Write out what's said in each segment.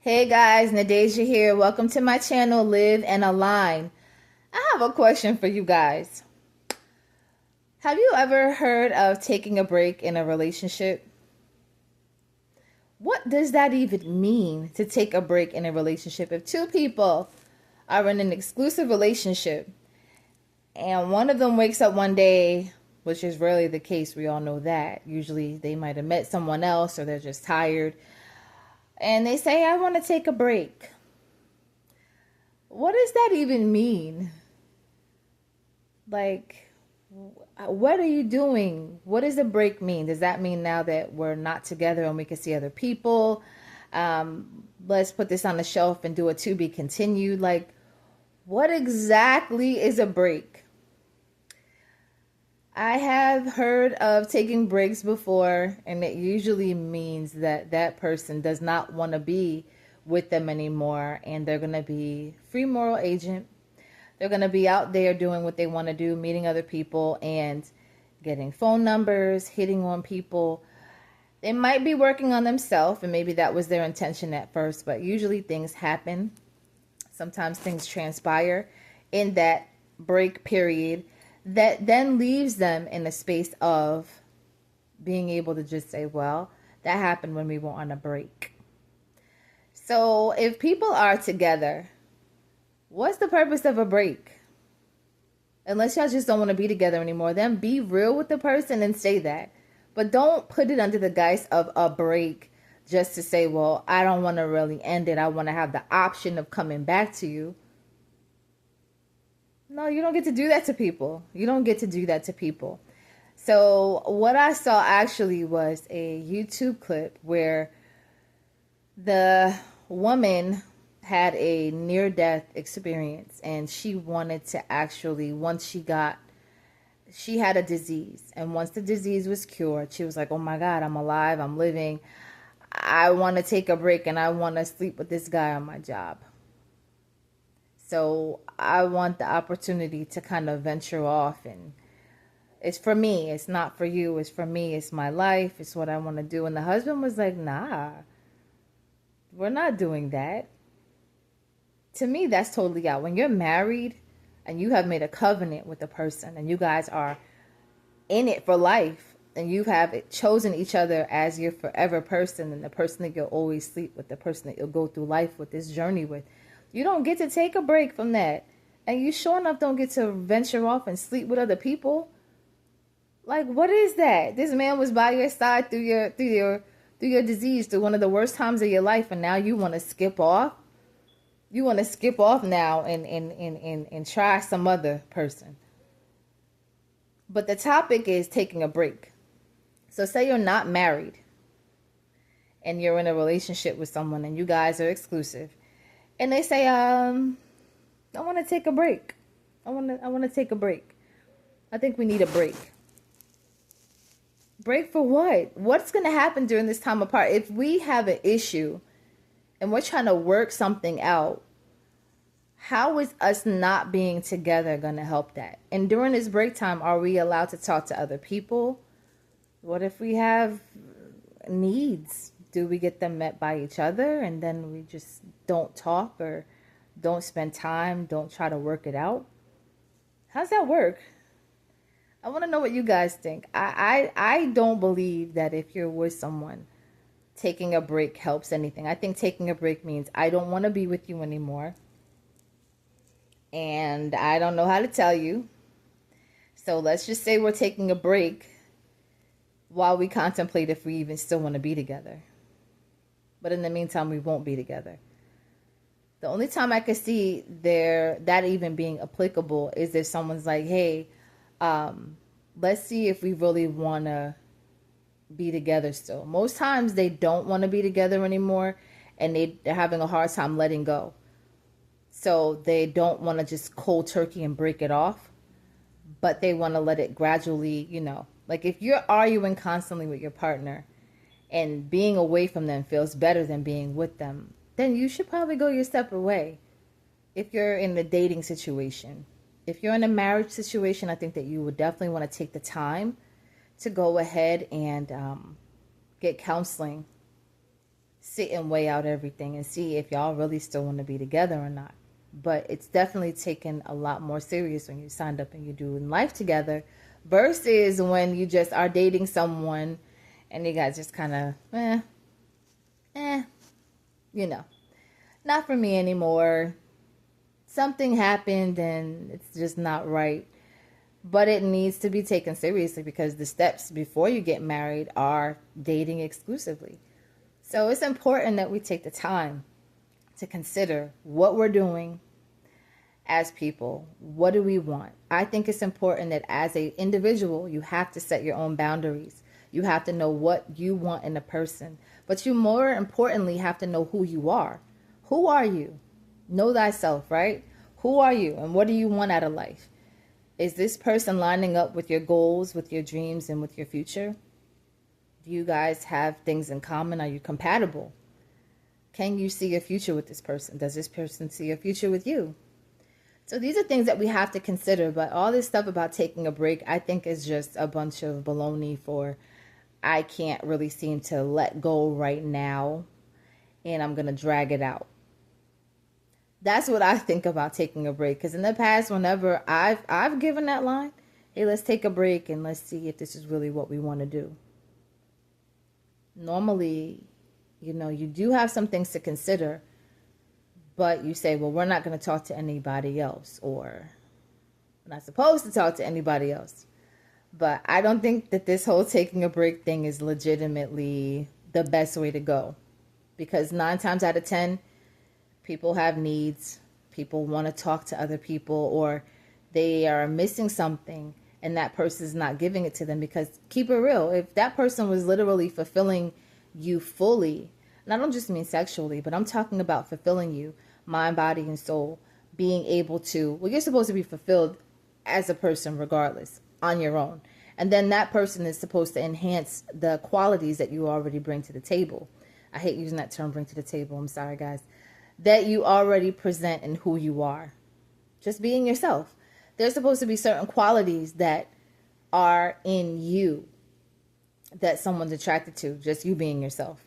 Hey guys, Nadeja here. Welcome to my channel, Live and Align. I have a question for you guys. Have you ever heard of taking a break in a relationship? What does that even mean to take a break in a relationship? If two people are in an exclusive relationship and one of them wakes up one day, which is rarely the case, we all know that. Usually they might have met someone else or they're just tired, and they say, I want to take a break. What does that even mean? Like, what are you doing? What does a break mean? Does that mean now that we're not together and we can see other people? Let's put this on the shelf and do a to be continued. Like, what exactly is a break? I have heard of taking breaks before, and it usually means that that person does not want to be with them anymore, and they're going to be free moral agent. They're going to be out there doing what they want to do, meeting other people and getting phone numbers, hitting on people. They might be working on themselves, and maybe that was their intention at first, but usually things happen. Sometimes things transpire in that break period that then leaves them in a space of being able to just say, well, that happened when we were on a break. So if people are together, what's the purpose of a break? Unless y'all just don't want to be together anymore, then be real with the person and say that. But don't put it under the guise of a break just to say, well, I don't want to really end it. I want to have the option of coming back to you. No, you don't get to do that to people. You don't get to do that to people. So what I saw actually was a YouTube clip where the woman had a near-death experience, and she wanted to actually, she had a disease, and once the disease was cured, she was like, oh my God, I'm alive, I'm living. I want to take a break and I want to sleep with this guy on my job. So I want the opportunity to kind of venture off, and it's for me. It's not for you. It's for me. It's my life. It's what I want to do. And the husband was like, nah, we're not doing that. To me, that's totally out. When you're married and you have made a covenant with a person and you guys are in it for life and you have chosen each other as your forever person and the person that you'll always sleep with, the person that you'll go through life with, this journey with, you don't get to take a break from that. And you sure enough don't get to venture off and sleep with other people. Like, what is that? This man was by your side through your disease, through one of the worst times of your life, and now you want to skip off? You want to skip off now and try some other person. But the topic is taking a break. So say you're not married and you're in a relationship with someone and you guys are exclusive. And they say, I want to take a break. I want to take a break. I think we need a break. Break for what? What's going to happen during this time apart? If we have an issue and we're trying to work something out, how is us not being together going to help that? And during this break time, are we allowed to talk to other people? What if we have needs? Do we get them met by each other and then we just don't talk or don't spend time, don't try to work it out? How's that work? I want to know what you guys think. I don't believe that if you're with someone, taking a break helps anything. I think taking a break means I don't want to be with you anymore. And I don't know how to tell you. So let's just say we're taking a break while we contemplate if we even still want to be together. But in the meantime, we won't be together. The only time I could see that even being applicable is if someone's like, hey, let's see if we really want to be together still. Most times they don't want to be together anymore and they're having a hard time letting go. So they don't want to just cold turkey and break it off, but they want to let it gradually, like if you're arguing constantly with your partner and being away from them feels better than being with them, then you should probably go your separate way. If you're in a dating situation, if you're in a marriage situation, I think that you would definitely want to take the time to go ahead and get counseling sit and weigh out everything and see if y'all really still want to be together or not. But it's definitely taken a lot more serious when you signed up and you're doing life together versus when you just are dating someone and you guys just kind of, you know, not for me anymore. Something happened and it's just not right. But it needs to be taken seriously because the steps before you get married are dating exclusively. So it's important that we take the time to consider what we're doing as people. What do we want? I think it's important that as an individual, you have to set your own boundaries. You have to know what you want in a person. But you more importantly have to know who you are. Who are you? Know thyself, right? Who are you and what do you want out of life? Is this person lining up with your goals, with your dreams, and with your future? Do you guys have things in common? Are you compatible? Can you see a future with this person? Does this person see a future with you? So these are things that we have to consider. But all this stuff about taking a break, I think is just a bunch of baloney for I can't really seem to let go right now. And I'm going to drag it out. That's what I think about taking a break. Because in the past, whenever I've given that line, hey, let's take a break and let's see if this is really what we want to do. Normally, you do have some things to consider, but you say, well, we're not going to talk to anybody else, or we're not supposed to talk to anybody else. But I don't think that this whole taking a break thing is legitimately the best way to go. Because 9 times out of 10, people have needs. People want to talk to other people, or they are missing something and that person is not giving it to them. Because keep it real, if that person was literally fulfilling you fully, and I don't just mean sexually, but I'm talking about fulfilling you, mind, body, and soul, being able to, well, you're supposed to be fulfilled as a person regardless, on your own. And then that person is supposed to enhance the qualities that you already bring to the table. I hate using that term, bring to the table. I'm sorry, guys. That you already present in who you are. Just being yourself. There's supposed to be certain qualities that are in you that someone's attracted to, just you being yourself.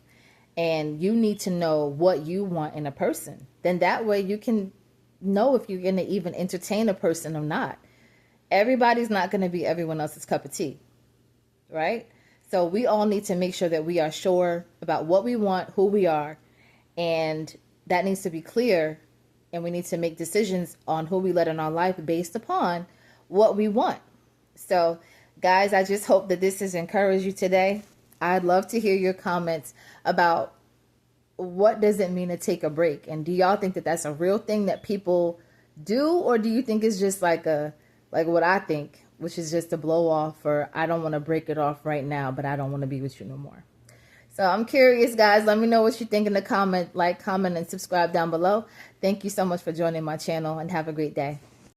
And you need to know what you want in a person. Then that way you can know if you're going to even entertain a person or not. Everybody's not going to be everyone else's cup of tea, right? So we all need to make sure that we are sure about what we want, who we are, and that needs to be clear. And we need to make decisions on who we let in our life based upon what we want. So, guys, I just hope that this has encouraged you today. I'd love to hear your comments about what does it mean to take a break? And do y'all think that that's a real thing that people do? Or do you think it's just like what I think, which is just a blow off, or I don't want to break it off right now, but I don't want to be with you no more. So I'm curious, guys. Let me know what you think in the comment, and subscribe down below. Thank you so much for joining my channel and have a great day.